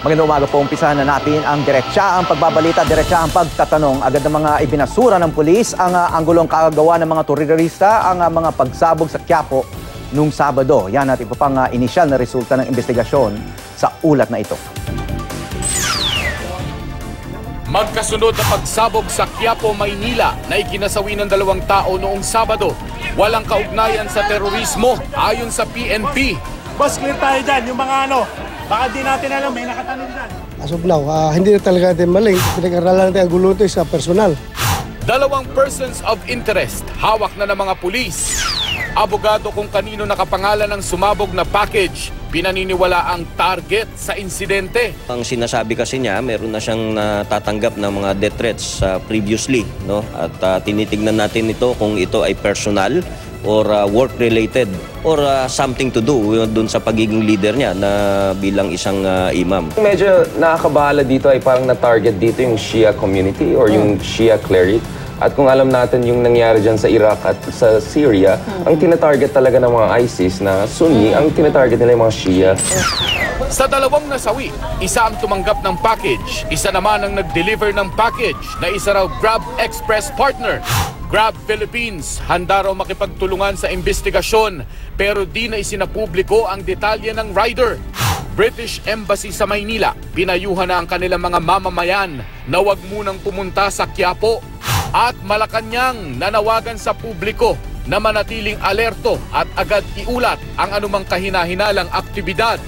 Magandang umaga po. Umpisahan na natin ang diretsahang pagbabalita, diretsahang pagtatanong. Agad ng mga ibinasura ng pulis ang anggulong kagagawa ng mga terorista, ang mga pagsabog sa Quiapo nung Sabado. Yan at iba pang inisyal na resulta ng investigasyon sa ulat na ito. Magkasunod na pagsabog sa Quiapo, Maynila na ikinasawi ng 2 tao noong Sabado. Walang kaugnayan sa terorismo ayon sa PNP. Boss, clear tayo dyan. Yung mga baka di natin alam, may nakatanong dyan. As of now, hindi na talaga natin maling. Pinag-aralan natin ang gulo ito sa personal. 2 persons of interest, hawak na ng mga pulis. Abogado kung kanino nakapangalan ng sumabog na package, pinaniniwala ang target sa insidente. Ang sinasabi kasi niya, meron na siyang natatanggap ng mga death threats previously, no? At tinitignan natin ito kung ito ay personal or work-related or something to do dun sa pagiging leader niya na bilang isang imam. Medyo nakakabahala dito ay parang na-target dito yung Shia community or yung Shia cleric. At kung alam natin yung nangyari dyan sa Iraq at sa Syria, ang tinatarget talaga ng mga ISIS na Sunni, ang tinatarget nila yung mga Shia. Sa 2 nasawi, isa ang tumanggap ng package, isa naman ang nag-deliver ng package na isa raw Grab Express partner. Grab Philippines, handa raw makipagtulungan sa investigasyon pero di na isinapubliko ang detalye ng rider. British Embassy sa Maynila, pinayuhan na ang kanilang mga mamamayan na huwag munang pumunta sa Quiapo. At Malacanang nanawagan sa publiko na manatiling alerto at agad iulat ang anumang kahina-hinalang aktibidad